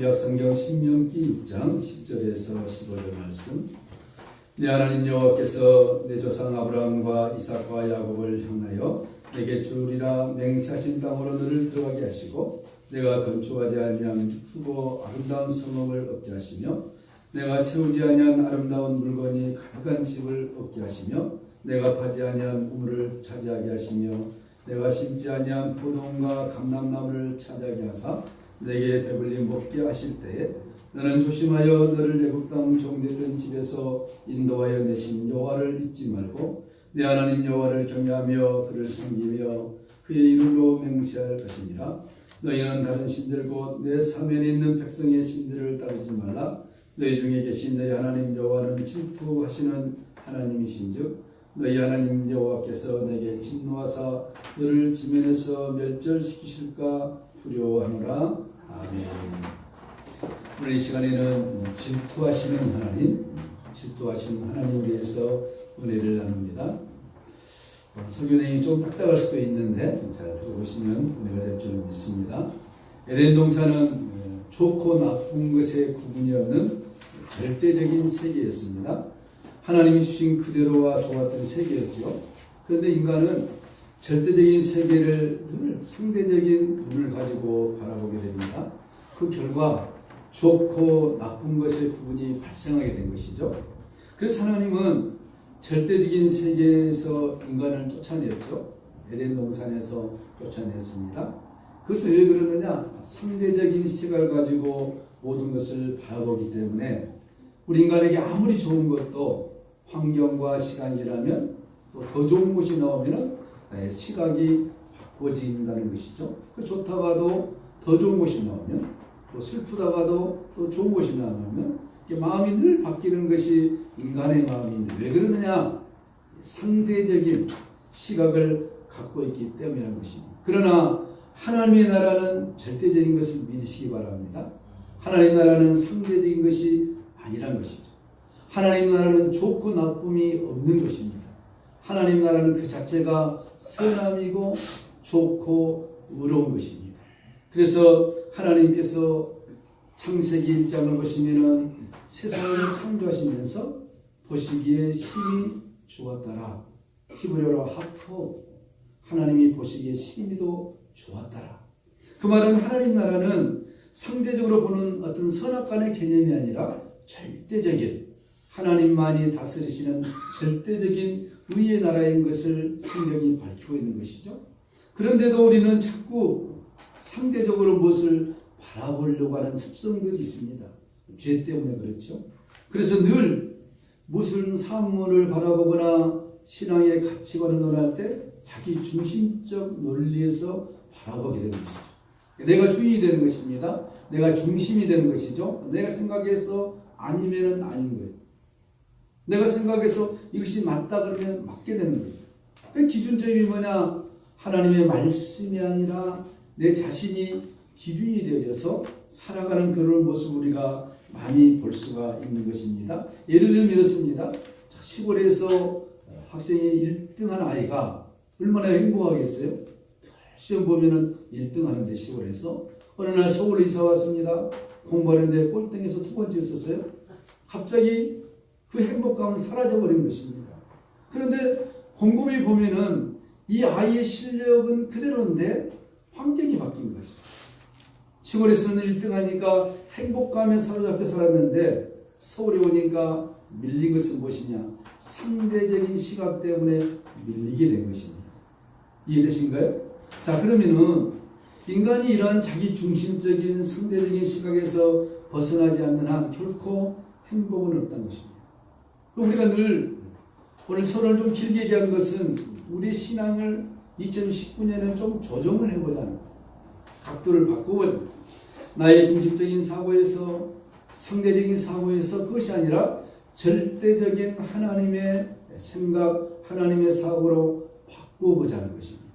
구약성경 신명기 6장 10절에서 15절 말씀. 내 하나님 여호와께서 내 조상 아브라함과 이삭과 야곱을 향하여 내게 주리라 맹세하신 땅으로 너를 들어가게 하시고 내가 건축하지 아니한 크고 아름다운 성읍을 얻게 하시며 내가 채우지 아니한 아름다운 물건이 가득한 집을 얻게 하시며 내가 파지 아니한 우물을 차지하게 하시며 내가 심지 아니한 포도원과 감람나무를 차지하게 하사 내게 배불리 먹게 하실 때에 너는 조심하여 너를 애굽 땅 종되던 집에서 인도하여 내신 여호와를 잊지 말고 내 하나님 여호와를 경외하며 그를 섬기며 그의 이름으로 맹세할 것이니라. 너희는 다른 신들 곧 내 사면에 있는 백성의 신들을 따르지 말라. 너희 중에 계신 너희 하나님 여호와는 질투하시는 하나님이신즉 너희 하나님 여호와께서 내게 진노하사 너를 지면에서 멸절시키실까 두려워하노라. 아멘. 오늘 이 시간에는 질투하시는 하나님에 대해서 은혜를 나눕니다. 설교 내용이 좀 딱딱할 수도 있는데 잘 들어보시면 은혜가 될 줄 믿습니다. 에덴 동산은 좋고 나쁜 것의 구분이 없는 절대적인 세계였습니다. 하나님이 주신 그대로와 좋았던 세계였죠. 그런데 인간은 절대적인 세계를 늘 상대적인 눈을 가지고 바라보게 됩니다. 그 결과 좋고 나쁜 것의 구분이 발생하게 된 것이죠. 그래서 하나님은 절대적인 세계에서 인간을 쫓아냈죠. 에덴 동산에서 쫓아냈습니다. 그것은 왜 그러느냐? 상대적인 시각을 가지고 모든 것을 바라보기 때문에 우리 인간에게 아무리 좋은 것도 환경과 시간이라면 또 더 좋은 것이 나오면 시각이 바꿔진다는 것이죠. 좋다가도 더 좋은 것이 나오면 또 슬프다가도 또 좋은 것이 나오면 마음이 늘 바뀌는 것이 인간의 마음인데 왜 그러느냐? 상대적인 시각을 갖고 있기 때문이라는 것입니다. 그러나 하나님의 나라는 절대적인 것을 믿으시기 바랍니다. 하나님의 나라는 상대적인 것이 아니라는 것이죠. 하나님 나라는 좋고 나쁨이 없는 것입니다. 하나님 나라는 그 자체가 선함이고 좋고 의로운 것입니다. 그래서 하나님께서 창세기 1장을 보시면은 세상을 창조하시면서 보시기에 힘이 좋았더라. 히브리어로 하토, 하나님이 보시기에 힘이도 좋았더라. 그 말은 하나님 나라는 상대적으로 보는 어떤 선악간의 개념이 아니라 절대적인 하나님만이 다스리시는 절대적인 의의 나라인 것을 성경이 밝히고 있는 것이죠. 그런데도 우리는 자꾸 상대적으로 무엇을 바라보려고 하는 습성들이 있습니다. 죄 때문에 그렇죠. 그래서 늘 무슨 사물을 바라보거나 신앙의 가치관을 논할 때 자기 중심적 논리에서 바라보게 되는 것이죠. 내가 주인이 되는 것입니다. 내가 중심이 되는 것이죠. 내가 생각해서 아니면은 아닌 거예요. 내가 생각해서 이것이 맞다 그러면 맞게 되는 거예요. 그 기준점이 뭐냐? 하나님의 말씀이 아니라 내 자신이 기준이 되어져서 살아가는 그런 모습 우리가 많이 볼 수가 있는 것입니다. 예를 들면 이렇습니다. 시골에서 학생이 1등한 아이가 얼마나 행복하겠어요? 시험 보면은 1등 하는데 시골에서 어느 날 서울 이사 왔습니다. 공부하는데 꼴등에서 2번째 썼어요. 갑자기 그 행복감은 사라져버린 것입니다. 그런데 곰곰이 보면은 이 아이의 실력은 그대로인데 환경이 바뀐 거죠. 시골에서는 1등 하니까 행복감에 사로잡혀 살았는데 서울에 오니까 밀린 것은 무엇이냐? 상대적인 시각 때문에 밀리게 된 것입니다. 이해되신가요? 자, 그러면은 인간이 이러한 자기 중심적인 상대적인 시각에서 벗어나지 않는 한 결코 행복은 없다는 것입니다. 우리가 늘 오늘 서론을 좀 길게 얘기한 것은 우리의 신앙을 2019년에 좀 조정을 해보자는 거예요. 각도를 바꿔보자. 나의 중심적인 사고에서 상대적인 사고에서 그것이 아니라 절대적인 하나님의 생각, 하나님의 사고로 바꿔보자는 것입니다.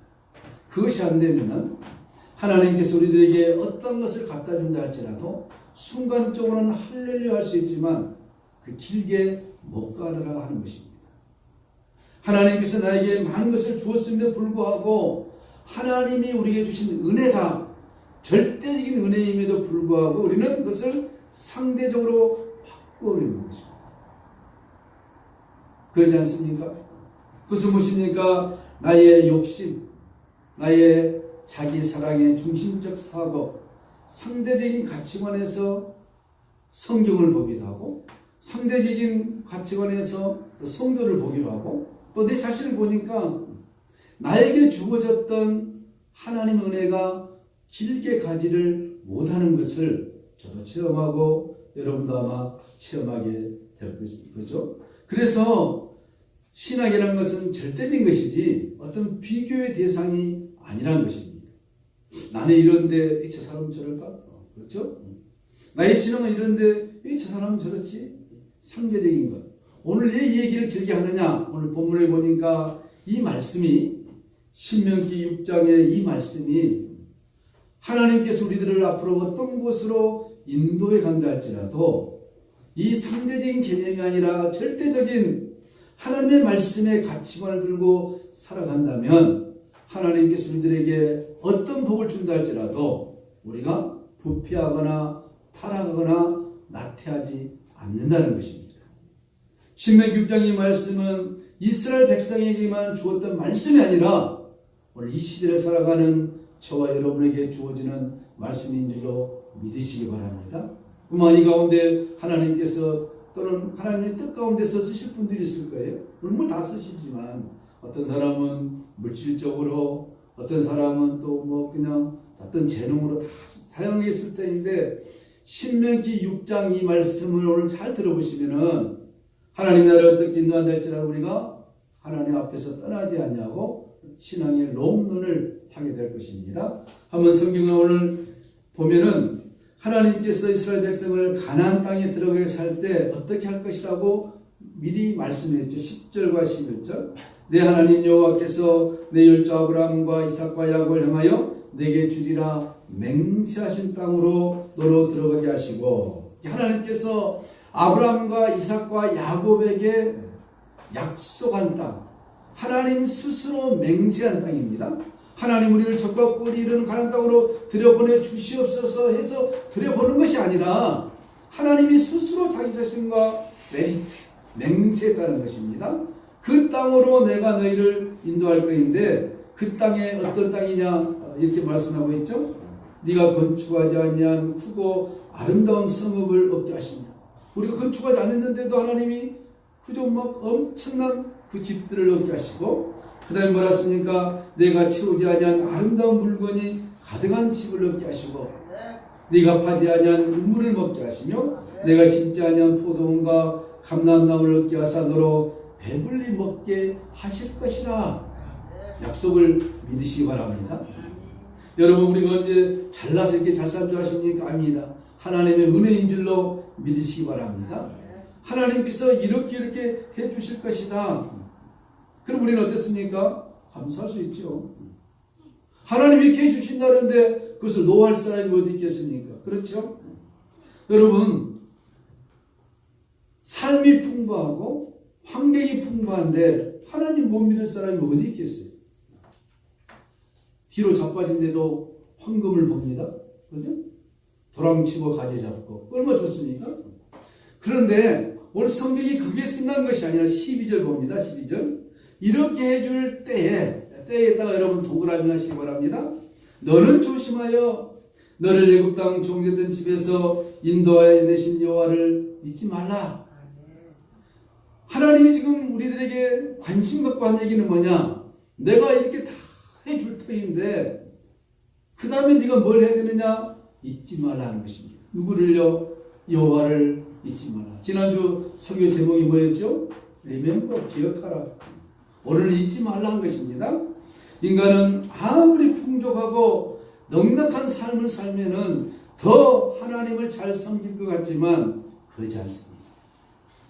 그것이 안 되면 하나님께서 우리들에게 어떤 것을 갖다 준다 할지라도 순간적으로는 할렐루야 할 수 있지만 그 길게 못 가더라 하는 것입니다. 하나님께서 나에게 많은 것을 주었음에도 불구하고 하나님이 우리에게 주신 은혜가 절대적인 은혜임에도 불구하고 우리는 그것을 상대적으로 바꿔버리는 것입니다. 그러지 않습니까? 그것은 무엇입니까? 나의 욕심, 나의 자기 사랑의 중심적 사고, 상대적인 가치관에서 성경을 보기도 하고, 상대적인 가치관에서 성도를 보기도 하고, 또 내 자신을 보니까 나에게 주어졌던 하나님의 은혜가 길게 가지를 못하는 것을 저도 체험하고 여러분도 아마 체험하게 될 거죠. 그래서 신학이라는 것은 절대적인 것이지 어떤 비교의 대상이 아니라는 것입니다. 나는 이런데 왜 저 사람은 저럴까? 그렇죠? 나의 신앙은 이런데 왜 저 사람은 저렇지? 상대적인 것. 오늘 이 얘기를 길게 하느냐? 오늘 본문을 보니까 이 말씀이 신명기 6장의 이 말씀이 하나님께서 우리들을 앞으로 어떤 곳으로 인도해 간다 할지라도 이 상대적인 개념이 아니라 절대적인 하나님의 말씀의 가치관을 들고 살아간다면 하나님께서 우리들에게 어떤 복을 준다 할지라도 우리가 부패하거나 타락하거나 나태하지 않는다는 것입니다. 신명기 6장의 말씀은 이스라엘 백성에게만 주었던 말씀이 아니라 오늘 이 시대를 살아가는 저와 여러분에게 주어지는 말씀인 줄로 믿으시기 바랍니다. 이 가운데 하나님께서 또는 하나님의 뜻 가운데서 쓰실 분들이 있을 거예요. 물론 다 쓰시지만 어떤 사람은 물질적으로, 어떤 사람은 또 그냥 어떤 재능으로 다 다양하게 쓸 때인데 신명기 6장 이 말씀을 오늘 잘 들어보시면은 하나님 나라를 어떻게 인도한다 할지라도 우리가 하나님 앞에서 떠나지 않냐고 신앙의 롱런을 하게 될 것입니다. 한번 성경을 오늘 보면은 하나님께서 이스라엘 백성을 가나안 땅에 들어가게 살 때 어떻게 할 것이라고 미리 말씀했죠. 10절과 11절. 내 하나님 여호와께서 내 열조 아브라함과 이삭과 야곱을 향하여 내게 주리라 맹세하신 땅으로 너로 들어가게 하시고, 하나님께서 아브라함과 이삭과 야곱에게 약속한 땅, 하나님 스스로 맹세한 땅입니다. 하나님 우리를 적과 꿀이 이르는 가나안 땅으로 들여보내 주시옵소서 해서 들여보는 것이 아니라 하나님이 스스로 자기 자신과 메리트, 맹세했다는 것입니다. 그 땅으로 내가 너희를 인도할 것인데 그 땅에 어떤 땅이냐 이렇게 말씀하고 있죠. 네가 건축하지 아니한 크고 아름다운 성읍을 얻게 하신다. 우리가 건축하지 않았는데도 하나님이 그저 엄청난 그 집들을 얻게 하시고, 그 다음에 뭐라 했습니까? 내가 채우지 아니한 아름다운 물건이 가득한 집을 얻게 하시고, 네가 파지 아니한 우물을 먹게 하시며, 내가 심지 아니한 포도원과 감람나무를 얻게 하사 너로 배불리 먹게 하실 것이라. 약속을 믿으시기 바랍니다. 여러분, 우리가 언제 잘나서 이렇게 잘 산 줄 아십니까? 아닙니다. 하나님의 은혜인 줄로 믿으시기 바랍니다. 하나님께서 이렇게 해 주실 것이다. 그럼 우리는 어떻습니까? 감사할 수 있죠. 하나님이 이렇게 해 주신다는데 그것을 노할 사람이 어디 있겠습니까? 그렇죠? 여러분, 삶이 풍부하고 환경이 풍부한데 하나님 못 믿을 사람이 어디 있겠어요? 뒤로 자빠진데도 황금을 봅니다. 그죠? 도랑치고 가지 잡고 얼마나 좋습니까? 그런데 오늘 성경이 그게 끝난 것이 아니라 12절 봅니다. 12절. 이렇게 해줄 때에다가 여러분 동그라미 하시기 바랍니다. 너는 조심하여 너를 애굽 땅 종되던 집에서 인도하여 내신 여호와를 잊지 말라. 하나님이 지금 우리들에게 관심 갖고 한 얘기는 뭐냐? 내가 이렇게 다 해줄 터인데 그 다음에 네가 뭘 해야 되느냐? 잊지 말라는 것입니다. 누구를요? 여호와를 잊지 마라. 지난주 설교 제목이 뭐였죠? Remember, 기억하라. 오늘 잊지 말라는 것입니다. 인간은 아무리 풍족하고 넉넉한 삶을 살면은 더 하나님을 잘 섬길 것 같지만 그러지 않습니다.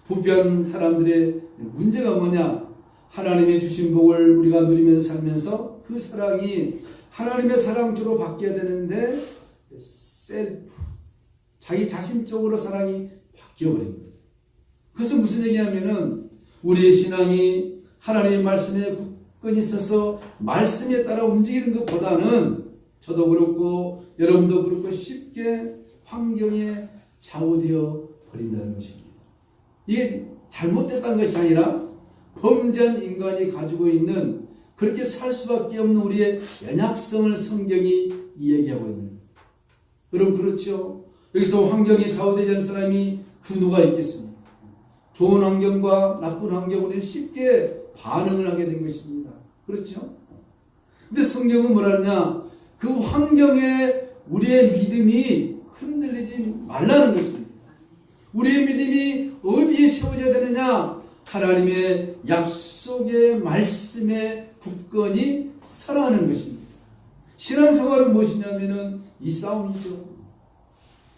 부패한 사람들의 문제가 뭐냐? 하나님의 주신 복을 우리가 누리면서 살면서 그 사랑이 하나님의 사랑주로 바뀌어야 되는데 셀프, 자기 자신 쪽으로 사랑이 바뀌어버린 거예요. 그것은 무슨 얘기냐면은 우리의 신앙이 하나님의 말씀에 굳건히 있어서 말씀에 따라 움직이는 것보다는 저도 그렇고 여러분도 그렇고 쉽게 환경에 좌우되어 버린다는 것입니다. 이게 잘못됐다는 것이 아니라 범죄한 인간이 가지고 있는 그렇게 살 수밖에 없는 우리의 연약성을 성경이 이야기하고 있는 거예요. 여러분 그렇죠? 여기서 환경에 좌우되지 않는 사람이 그 누가 있겠습니까? 좋은 환경과 나쁜 환경 우리는 쉽게 반응을 하게 된 것입니다. 그렇죠? 근데 성경은 뭐라 하냐? 그 환경에 우리의 믿음이 흔들리지 말라는 것입니다. 우리의 믿음이 어디에 세워져야 되느냐? 하나님의 약속의 말씀에 굳건히 살아가는 것입니다. 신앙생활은 무엇이냐면은 이 싸움이죠.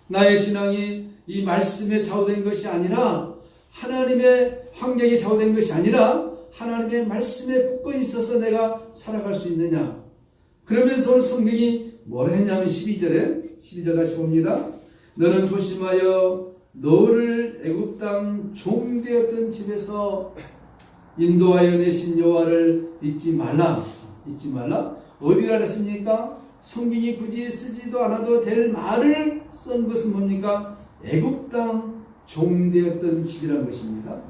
나의 신앙이 이 말씀에 좌우된 것이 아니라 하나님의 환경에 좌우된 것이 아니라 하나님의 말씀에 굳건히 있어서 내가 살아갈 수 있느냐. 그러면서 오늘 성경이 뭐라 했냐면 12절 같이 봅니다. 너는 조심하여 너를 애굽 땅 종되었던 집에서 인도하여 내신 여호와를 잊지 말라. 잊지 말라. 어디라 그랬습니까? 성경이 굳이 쓰지도 않아도 될 말을 쓴 것은 뭡니까? 애굽 땅 종되었던 집이라는 것입니다.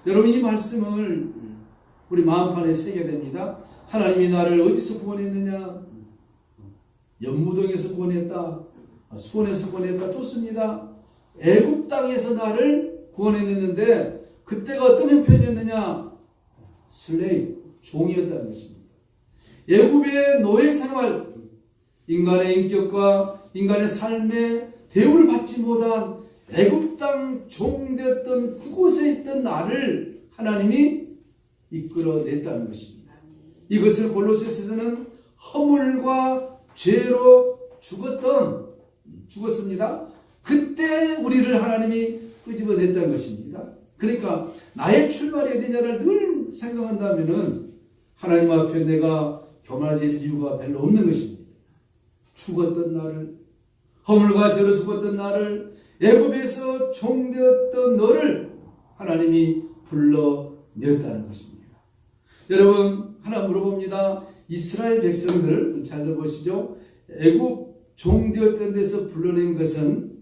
여러분 이 말씀을 우리 마음판에 새겨야 됩니다. 하나님이 나를 어디서 구원했느냐? 연무동에서 구원했다. 수원에서 구원했다. 좋습니다. 애굽 땅에서 나를 구원했는데 그때가 어떤 형편이었느냐? 슬레이브, 종이었다는 것입니다. 애굽의 노예 생활, 인간의 인격과 인간의 삶에 대우를 받지 못한 애굽 땅 종되었던 그곳에 있던 나를 하나님이 이끌어냈다는 것입니다. 이것을 골로새서에서는 허물과 죄로 죽었습니다. 그때 우리를 하나님이 끄집어냈다는 것입니다. 그러니까 나의 출발이 어디냐를 늘 생각한다면은 하나님 앞에 내가 교만해질 이유가 별로 없는 것입니다. 죽었던 나를, 허물과 죄로 죽었던 나를, 애굽에서 종되었던 너를 하나님이 불러내었다는 것입니다. 여러분 하나 물어봅니다. 이스라엘 백성들을 잘 들어보시죠. 애굽 종되었던 데서 불러낸 것은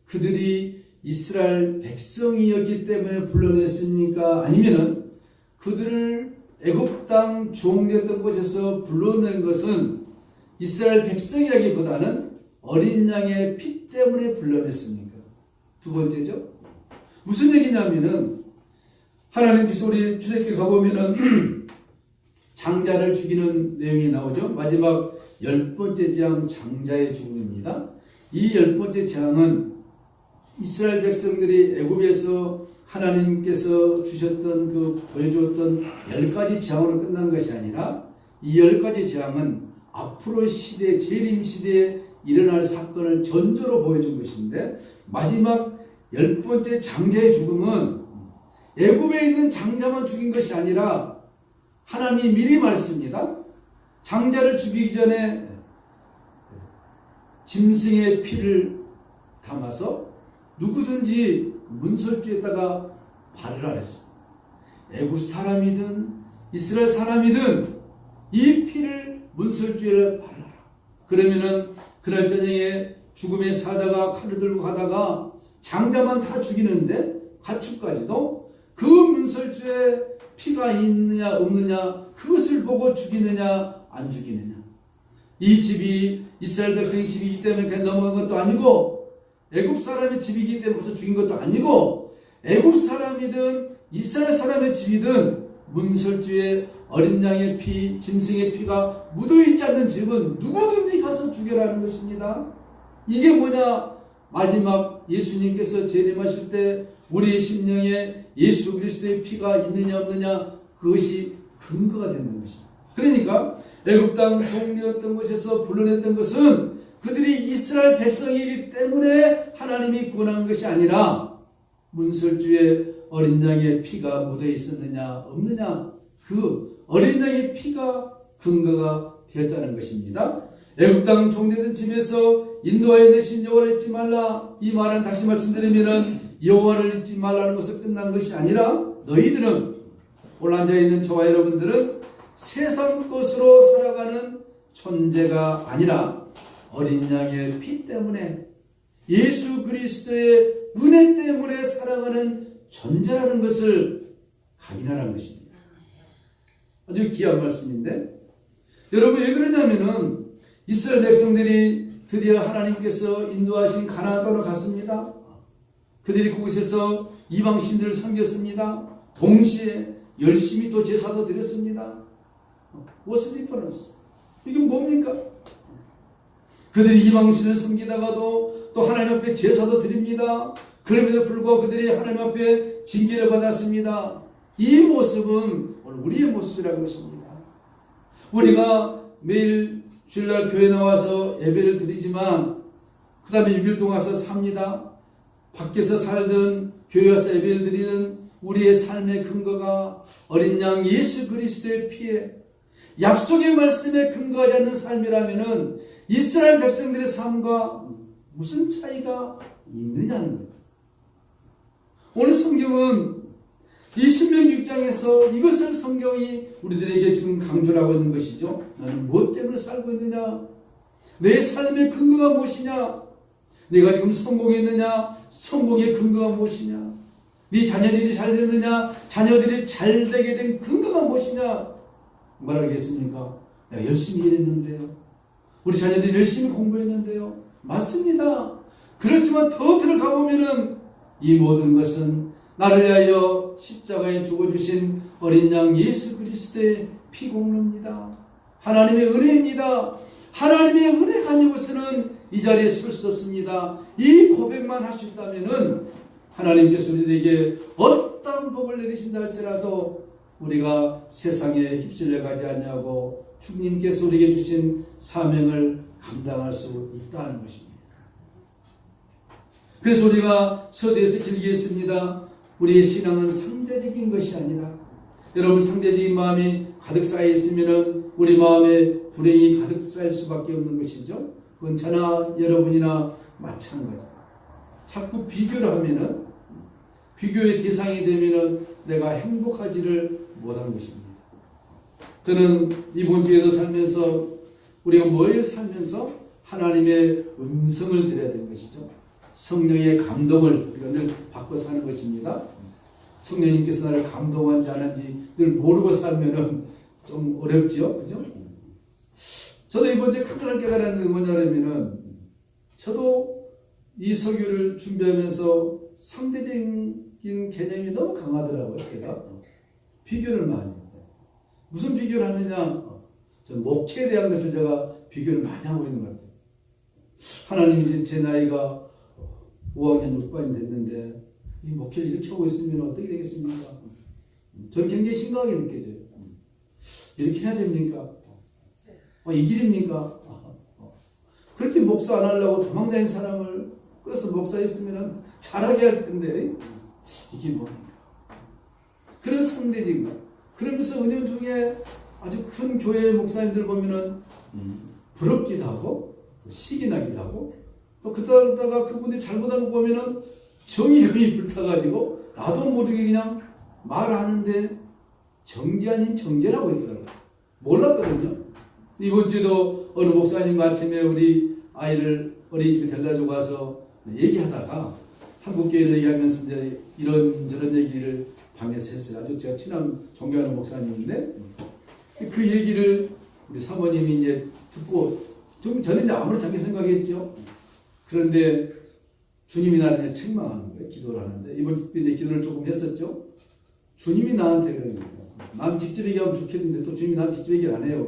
그들이 이스라엘 백성이었기 때문에 불러냈습니까? 아니면은 그들을 애굽 땅 종되었던 곳에서 불러낸 것은 이스라엘 백성이라기보다는 어린 양의 피 때문에 불러냈습니까? 두 번째죠. 무슨 얘기냐면은 하나님께서 우리 출애굽기 가보면은 장자를 죽이는 내용이 나오죠. 마지막 10번째 재앙 장자의 죽음입니다. 이 10번째 재앙은 이스라엘 백성들이 애굽에서 하나님께서 주셨던 보여주었던 10가지 재앙으로 끝난 것이 아니라 이 10가지 재앙은 앞으로 시대, 재림 시대에 일어날 사건을 전조로 보여준 것인데 마지막 10번째 장자의 죽음은 애굽에 있는 장자만 죽인 것이 아니라 하나님이 미리 말했습니다. 장자를 죽이기 전에 짐승의 피를 담아서 누구든지 문설주에다가 바르라 했습니다. 애굽 사람이든 이스라엘 사람이든 이 피를 문설주에 바르라. 그러면은 그날 저녁에 죽음의 사자가 칼을 들고 가다가 장자만 다 죽이는데 가축까지도 그 문설주에 피가 있느냐 없느냐 그것을 보고 죽이느냐 안 죽이느냐. 이 집이 이스라엘 백성의 집이기 때문에 그냥 넘어간 것도 아니고 애굽 사람의 집이기 때문에 벌써 죽인 것도 아니고 애굽 사람이든 이스라엘 사람의 집이든 문설주에 어린 양의 피, 짐승의 피가 묻어있지 않는 집은 누구든지 가서 죽여라는 것입니다. 이게 뭐냐? 마지막 예수님께서 재림하실 때 우리의 심령에 예수 그리스도의 피가 있느냐 없느냐 그것이 근거가 되는 것입니다. 그러니까 애굽 땅 종되었던 곳에서 불러냈던 것은 그들이 이스라엘 백성이기 때문에 하나님이 구원한 것이 아니라 문설주에 어린 양의 피가 묻어 있었느냐 없느냐 그 어린 양의 피가 근거가 되었다는 것입니다. 애굽 땅 종되던 집에서 인도하여 내신 여호와를 잊지 말라. 이 말은 다시 말씀드리면은 여호와를 잊지 말라는 것을 끝난 것이 아니라 너희들은 오늘 앉아 있는 저와 여러분들은 세상 것으로 살아가는 존재가 아니라 어린 양의 피 때문에 예수 그리스도의 은혜 때문에 살아가는 존재라는 것을 각인하라는 것입니다. 아주 귀한 말씀인데, 여러분 왜 그러냐면은 이스라엘 백성들이 드디어 하나님께서 인도하신 가나안 땅으로 갔습니다. 그들이 그곳에서 이방신들을 섬겼습니다. 동시에 열심히 또 제사도 드렸습니다. What's the difference? 이게 뭡니까? 그들이 이방신을 섬기다가도 또 하나님 앞에 제사도 드립니다. 그럼에도 불구하고 그들이 하나님 앞에 징계를 받았습니다. 이 모습은 오늘 우리의 모습이라는 것입니다. 우리가 매일 주일날 교회 나와서 예배를 드리지만 그 다음에 6일 동안 와서 삽니다. 밖에서 살든 교회 와서 예배를 드리는 우리의 삶의 근거가 어린 양 예수 그리스도의 피에 약속의 말씀에 근거하지 않는 삶이라면 이스라엘 백성들의 삶과 무슨 차이가 있느냐는 거예요. 오늘 성경은 이 신명기 6장에서 이것을 성경이 우리들에게 지금 강조를 하고 있는 것이죠. 나는 무엇 때문에 살고 있느냐? 내 삶의 근거가 무엇이냐? 내가 지금 성공했느냐? 성공의 근거가 무엇이냐? 네 자녀들이 잘 됐느냐? 자녀들이 잘 되게 된 근거가 무엇이냐? 뭐라 하겠습니까? 내가 열심히 일했는데요. 우리 자녀들이 열심히 공부했는데요. 맞습니다. 그렇지만 더 들어가 보면은 이 모든 것은 나를 위하여 십자가에 죽어주신 어린 양 예수 그리스도의 피공로입니다. 하나님의 은혜입니다. 하나님의 은혜가 아니고서는 이 자리에 설 수 없습니다. 이 고백만 하셨다면은 하나님께서 우리에게 어떤 복을 내리신다 할지라도 우리가 세상에 휩쓸려 가지 아니하고 주님께서 우리에게 주신 사명을 감당할 수 있다는 것입니다. 그래서 우리가 서두에서 길게 했습니다. 우리의 신앙은 상대적인 것이 아니라, 여러분 상대적인 마음이 가득 쌓여 있으면 우리 마음에 불행이 가득 쌓일 수밖에 없는 것이죠. 그건 저나 여러분이나 마찬가지. 자꾸 비교를 하면은, 비교의 대상이 되면은 내가 행복하지를 못한 것입니다. 저는 이번 주에도 살면서 우리가 뭘 살면서 하나님의 음성을 들어야 되는 것이죠. 성령의 감동을 우리가 늘 받고 사는 것입니다. 성령님께서 나를 감동한지 안 한지 늘 모르고 살면은 좀 어렵지요, 그죠? 저도 이번 주에 큰걸 깨달았는데 뭐냐면은, 저도 이 설교를 준비하면서 상대적인 개념이 너무 강하더라고요. 제가 비교를 많이 해요. 무슨 비교를 하느냐? 저 목회에 대한 것을 제가 비교를 많이 하고 있는 것 같아요. 하나님이 이제 제 나이가 5학년 6반이 됐는데 이 목회를 이렇게 하고 있으면 어떻게 되겠습니까? 저는 굉장히 심각하게 느껴져요. 이렇게 해야 됩니까? 이 길입니까? 그렇게 목사 안 하려고 도망다닌 사람을 그래서 목사했으면 잘하게 할 텐데 이게 뭡니까? 그런 상대적인 거. 그러면서 은연 중에 아주 큰 교회 목사님들 보면은 부럽기도 하고 시기 나기도 하고 또 그러다가 그분들이 잘못한 거 보면은 정의감이 불타가지고 나도 모르게 그냥 말하는데 정제 아닌 정제라고 했더라고요. 몰랐거든요. 이번 주에도 어느 목사님 아침에 우리 아이를 어린이집에 데려다 주고 와서 얘기하다가 한국교회를 얘기하면서 이제 이런저런 얘기를 방에서 했어요. 아주 제가 친한 존경하는 목사님인데 그 얘기를 우리 사모님이 이제 듣고 좀 저는 이제 아무렇지 않게 생각했죠. 그런데 주님이 나를 책망하는 거예요. 기도를 하는데 이번 주에 기도를 조금 했었죠. 주님이 나한테 그러는 거예요. 난 직접 얘기하면 좋겠는데 또 주님이 나한테 직접 얘기를 안 해요.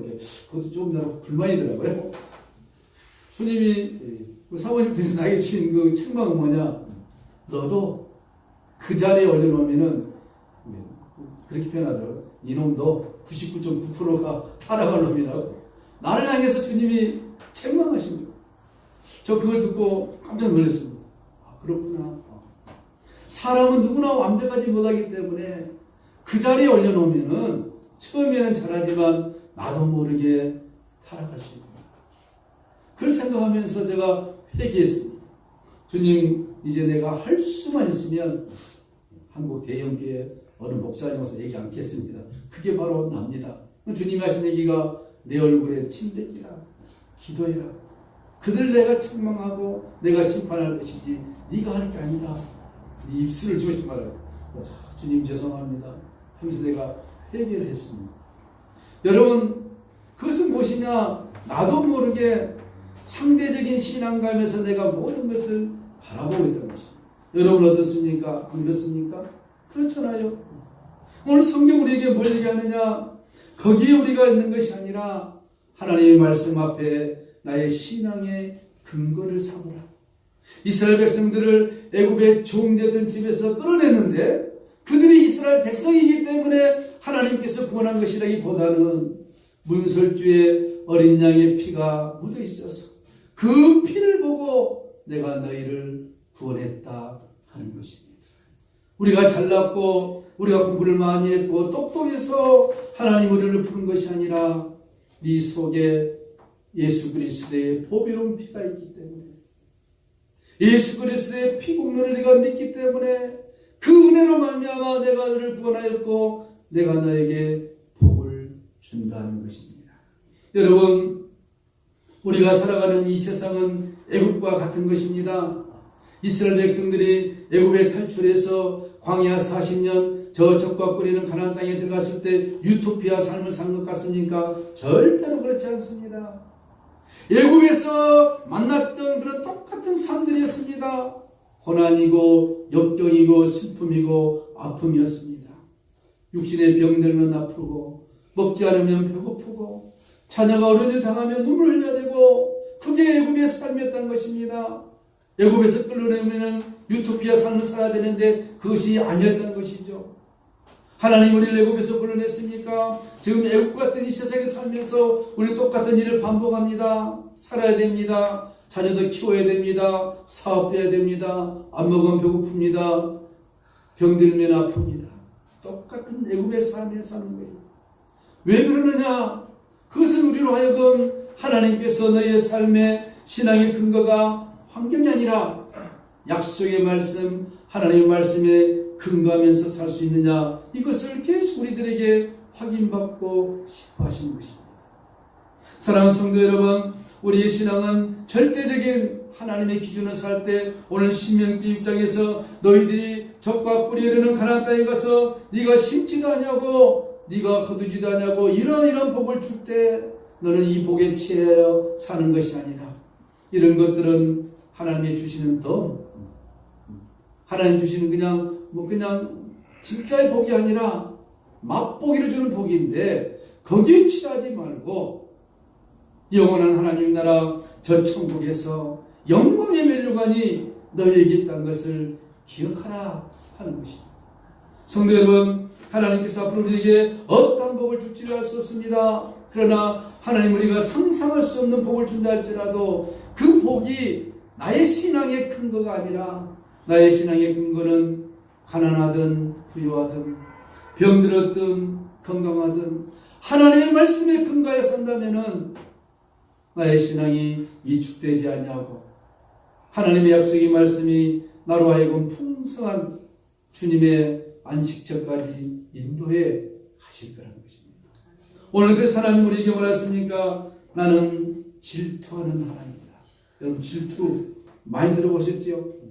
그것도 조금 나랑 불만이더라고요. 주님이 그 사모님 통해서 나에게 주신 그 책망은 뭐냐? 너도 그 자리에 올려놓으면은 그렇게 표현하더라고요. 이놈도 99.9%가 타락할 놈이라고. 나를 향해서 주님이 책망하신 거예요. 저 그걸 듣고 깜짝 놀랐습니다. 그렇구나. 사람은 누구나 완벽하지 못하기 때문에 그 자리에 올려놓으면은 처음에는 잘하지만 나도 모르게 타락할 수 있구나. 그걸 생각하면서 제가 회개했습니다. 주님, 이제 내가 할 수만 있으면 한국 대형교회 어느 목사님 와서 얘기 않겠습니다. 그게 바로 납니다. 주님이 하신 얘기가 내 얼굴에 침 뱉기라. 기도해라. 그들 내가 책망하고 내가 심판할 것이지 네가 할 게 아니다. 네 입술을 조심하라. 주님 죄송합니다 하면서 내가 회개를 했습니다. 여러분, 그것은 무엇이냐? 나도 모르게 상대적인 신앙감에서 내가 모든 것을 바라보고 있다는 것입니다. 여러분 어떻습니까? 안 그렇습니까? 그렇잖아요. 오늘 성경 우리에게 뭘 얘기하느냐? 거기에 우리가 있는 것이 아니라 하나님의 말씀 앞에 나의 신앙의 근거를 삼으라. 이스라엘 백성들을 애굽의 종되었던 집에서 끌어냈는데 그들이 이스라엘 백성이기 때문에 하나님께서 구원한 것이라기보다는 문설주에 어린 양의 피가 묻어 있어서 그 피를 보고 내가 너희를 구원했다 하는 것입니다. 우리가 잘났고 우리가 공부를 많이 했고 똑똑해서 하나님 우리를 부른 것이 아니라 네 속에 예수 그리스도의 보배로운 피가 있기 때문에, 예수 그리스도의 피 공로를 네가 믿기 때문에 그 은혜로 말미암아 내가 너를 구원하였고 내가 너에게 복을 준다는 것입니다. 여러분, 우리가 살아가는 이 세상은 애굽과 같은 것입니다. 이스라엘 백성들이 애굽에 탈출해서 광야 40년 저 적과 끓이는 가나안 땅에 들어갔을 때 유토피아 삶을 산 것 같습니까? 절대로 그렇지 않습니다. 애굽에서 만났던 그런 똑같은 삶들이었습니다. 고난이고 역경이고 슬픔이고 아픔이었습니다. 육신의 병들면 아프고 먹지 않으면 배고프고 자녀가 어려운 일 당하면 눈물을 흘려야 되고 그게 애굽의 삶이었던 것입니다. 애굽에서 끌어내면 유토피아 삶을 살아야 되는데 그것이 아니었던 것이죠. 하나님 우리를 애굽에서 불러냈습니까? 지금 애굽 같은 이 세상에 살면서 우리 똑같은 일을 반복합니다. 살아야 됩니다. 자녀도 키워야 됩니다. 사업도 해야 됩니다. 안 먹으면 배고픕니다. 병들면 아픕니다. 똑같은 애굽의 삶에 사는 거예요. 왜 그러느냐? 그것은 우리로 하여금 하나님께서 너희의 삶의 신앙의 근거가 환경이 아니라 약속의 말씀, 하나님의 말씀에 근거하면서 살 수 있느냐, 이것을 계속 우리들에게 확인받고 싶어 하시는 것입니다. 사랑하는 성도 여러분, 우리의 신앙은 절대적인 하나님의 기준을 살 때 오늘 신명기 6장에서 너희들이 적과 꿀이 흐르는 가나안 땅에 가서 네가 심지도 아니하고 네가 거두지도 아니하고 이런 복을 줄 때 너는 이 복에 취하여 사는 것이 아니라, 이런 것들은 하나님이 주시는 덤, 하나님 주시는 그냥 진짜의 복이 아니라 맛보기를 주는 복인데 거기에 취하지 말고 영원한 하나님 나라 저 천국에서 영광의 면류관이 너희에게 있다는 것을 기억하라 하는 것입니다. 성도 여러분, 하나님께서 앞으로 우리에게 어떤 복을 줄지를 알 수 없습니다. 그러나 하나님 우리가 상상할 수 없는 복을 준다 할지라도 그 복이 나의 신앙의 근거가 아니라, 나의 신앙의 근거는 가난하든 부유하든 병들었든 건강하든 하나님의 말씀에 근거하여 산다면은 나의 신앙이 위축되지 아니하고 하나님의 약속의 말씀이 나로 하여금 풍성한 주님의 안식처까지 인도해 가실 거라는 것입니다. 오늘 그래서 하나님 우리에게 뭐랬습니까? 나는 질투하는 하나님이다. 여러분, 질투 많이 들어보셨죠?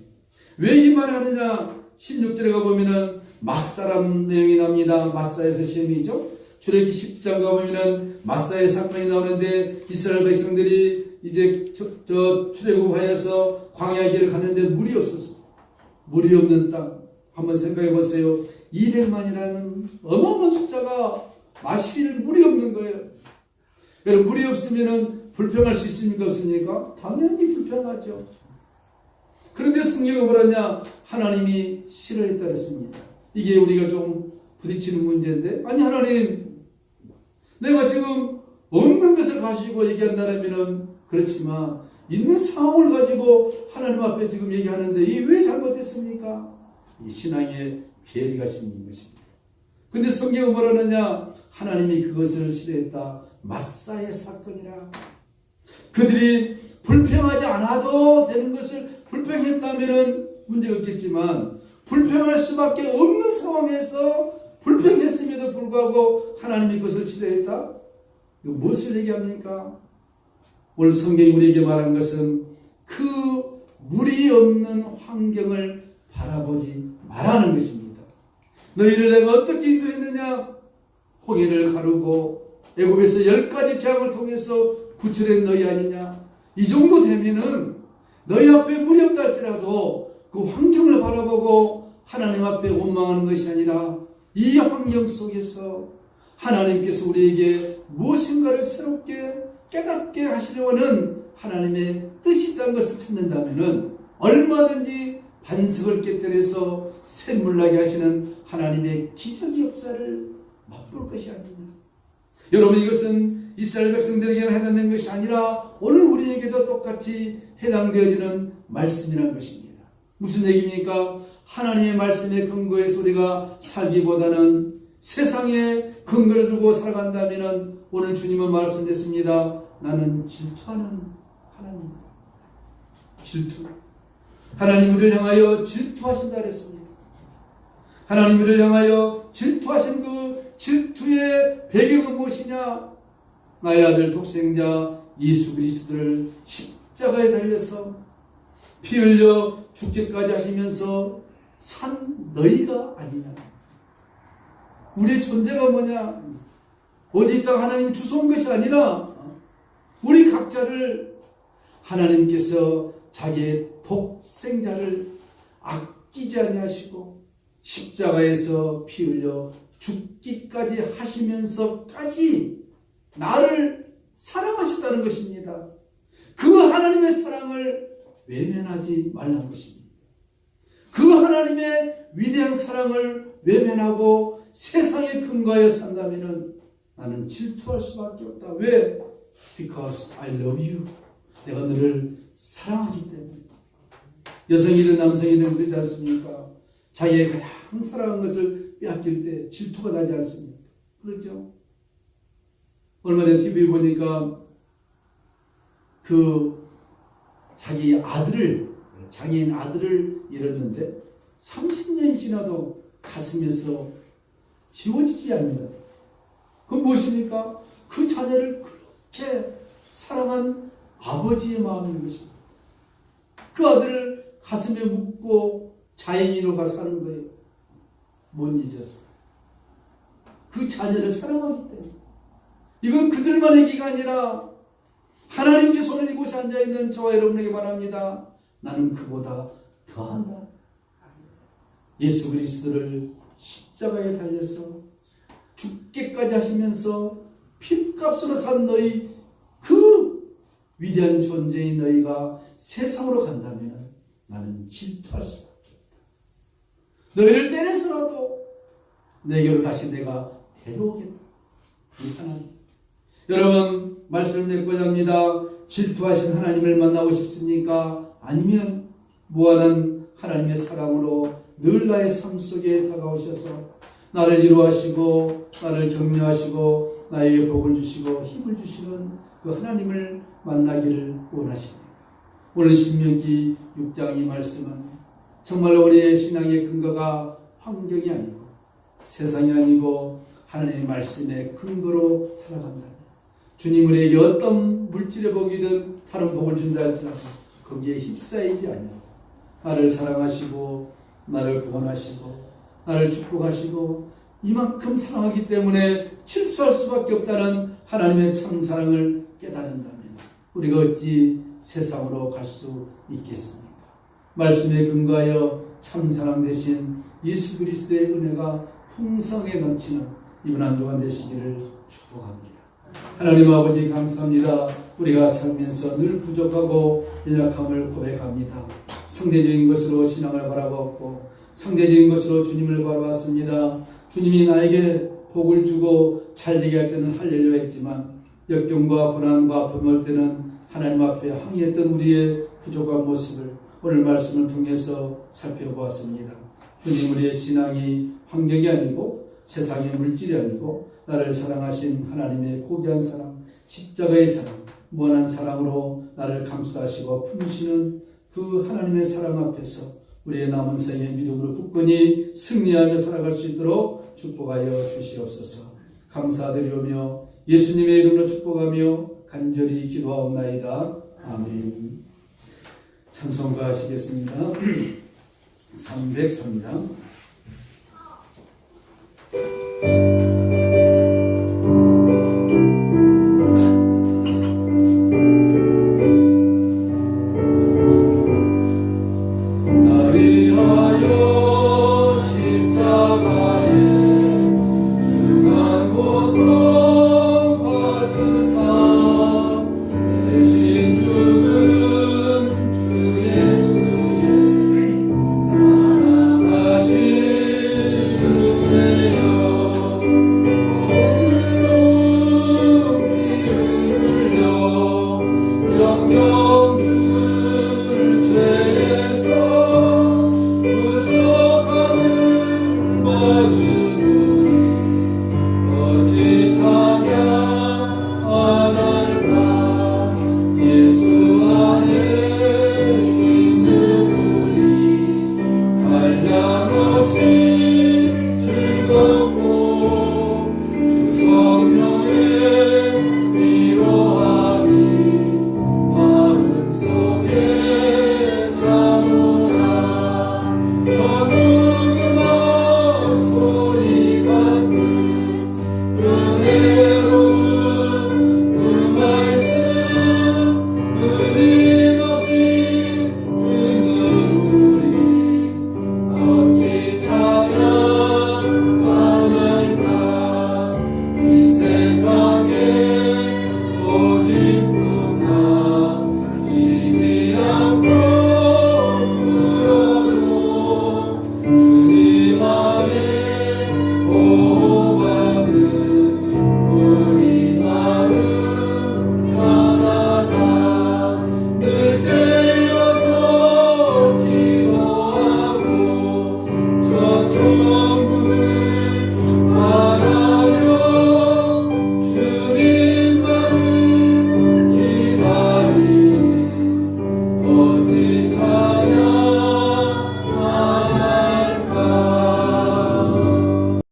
왜 이 말을 하느냐? 16절에 가보면은 맛사람 내용이 납니다. 맛사에서 시험이죠. 출애굽기 10장 가보면은 맛사의 사건이 나오는데 이스라엘 백성들이 이제 저 출애굽하여서 광야 길을 갔는데 물이 없었어. 물이 없는 땅. 한번 생각해 보세요. 200만이라는 어마어마한 숫자가 마실 물이 없는 거예요. 여러분, 물이 없으면은 불평할 수 있습니까? 없습니까? 당연히 불평하죠. 그런데 성경은 뭐라냐? 하나님이 싫어했다 그랬습니다. 이게 우리가 좀 부딪히는 문제인데, 아니 하나님, 내가 지금 없는 것을 가지고 얘기한다면은 그렇지만 있는 상황을 가지고 하나님 앞에 지금 얘기하는데 이게 왜 잘못됐습니까? 이 신앙의 괴리가 생긴 것입니다. 근데 성경은 뭐라느냐? 하나님이 그것을 싫어했다. 마사의 사건이라. 그들이 불평하지 않아도 되는 것을 불평했다면 문제가 없겠지만 불평할 수밖에 없는 상황에서 불평했음에도 불구하고 하나님이 그것을 싫어했다? 이거 무엇을 얘기합니까? 오늘 성경이 우리에게 말한 것은 그 물이 없는 환경을 바라보지 말라는 것입니다. 너희를 내가 어떻게 인도했느냐? 홍해를 가르고 애굽에서 10가지 재앙을 통해서 구출한 너희 아니냐? 이 정도 되면은 너희 앞에 물이 없다 할지라도 그 환경을 바라보고 하나님 앞에 원망하는 것이 아니라 이 환경 속에서 하나님께서 우리에게 무엇인가를 새롭게 깨닫게 하시려는 하나님의 뜻이 있다는 것을 찾는다면 얼마든지 반석을 깨뜨려서 샘물나게 하시는 하나님의 기적의 역사를 맛볼 것이 아니냐. 여러분, 이것은 이스라엘 백성들에게만 해당된 것이 아니라 오늘 우리에게도 똑같이 해당되어지는 말씀이라는 것입니다. 무슨 얘기입니까? 하나님의 말씀에 근거해서 우리가 살기보다는 세상에 근거를 두고 살아간다면 오늘 주님은 말씀했습니다. 나는 질투하는 하나님입니다. 질투. 하나님 우리를 향하여 질투하신다 그랬습니다. 하나님 우리를 향하여 질투하신 그 질투의 배경은 무엇이냐? 나의 아들 독생자 예수 그리스도를 십자가에 달려서 피 흘려 죽기까지 하시면서 산 너희가 아니냐. 우리의 존재가 뭐냐? 어디 있다가 하나님 주워온 것이 아니라 우리 각자를 하나님께서 자기의 독생자를 아끼지 아니하시고 십자가에서 피 흘려 죽기까지 하시면서까지 나를 사랑하셨다는 것입니다. 그 하나님의 사랑을 외면하지 말라는 것입니다. 그 하나님의 위대한 사랑을 외면하고 세상에 근거하여 산다면 나는 질투할 수밖에 없다. 왜? Because I love you. 내가 너를 사랑하기 때문에. 여성이든 남성이든 그렇지 않습니까? 자기의 가장 사랑한 것을 빼앗길 때 질투가 나지 않습니까? 그렇죠? 얼마 전에 TV 보니까 그 자기 아들을, 장애인 아들을 잃었는데 30년이 지나도 가슴에서 지워지지 않는다. 그건 무엇입니까? 그 자녀를 그렇게 사랑한 아버지의 마음인 것입니다. 그 아들을 가슴에 묻고 자연인으로 가 사는 거예요. 못 잊었어. 그 자녀를 사랑하기 때문에. 이건 그들만의 얘기가 아니라 하나님께서 오늘 이곳에 앉아있는 저와 여러분에게 말합니다. 나는 그보다 더한다. 예수 그리스도를 십자가에 달려서 죽기까지 하시면서 핏값으로 산 너희 그 위대한 존재인 너희가 세상으로 간다면 나는 질투할 수밖에 없다. 너희를 때려서라도 내게로 다시 내가 데려오겠다. 하나님. 여러분, 말씀을 맺고자 합니다. 질투하신 하나님을 만나고 싶습니까? 아니면 무한한 하나님의 사랑으로 늘 나의 삶 속에 다가오셔서 나를 위로하시고 나를 격려하시고 나에게 복을 주시고 힘을 주시는 그 하나님을 만나기를 원하십니다. 오늘 신명기 6장 이 말씀은 정말로 우리의 신앙의 근거가 환경이 아니고 세상이 아니고 하나님의 말씀의 근거로 살아간다. 주님 우리에게 어떤 물질의 복이든 다른 복을 준다 할지라도 거기에 휩싸이지 아니하고 나를 사랑하시고 나를 구원하시고 나를 축복하시고 이만큼 사랑하기 때문에 질투할 수밖에 없다는 하나님의 참 사랑을 깨달은다면 우리가 어찌 세상으로 갈 수 있겠습니까? 말씀에 근거하여 참 사랑 되신 예수 그리스도의 은혜가 풍성하게 넘치는 이번 한 주간 되시기를 축복합니다. 하나님 아버지 감사합니다. 우리가 살면서 늘 부족하고 연약함을 고백합니다. 상대적인 것으로 신앙을 바라보았고 상대적인 것으로 주님을 바라봤습니다. 주님이 나에게 복을 주고 잘되게 할 때는 할렐루야 했지만 역경과 고난과 아픔을 때는 하나님 앞에 항의했던 우리의 부족한 모습을 오늘 말씀을 통해서 살펴보았습니다. 주님 우리의 신앙이 환경이 아니고 세상의 물질이 아니고 나를 사랑하신 하나님의 고귀한 사랑, 십자가의 사랑, 무한한 사랑으로 나를 감싸시고 품으시는 그 하나님의 사랑 앞에서 우리의 남은 생의 믿음으로 굳건히 승리하며 살아갈 수 있도록 축복하여 주시옵소서. 감사드리오며 예수님의 이름으로 축복하며 간절히 기도하옵나이다. 아멘. 찬송가 하시겠습니다. 303장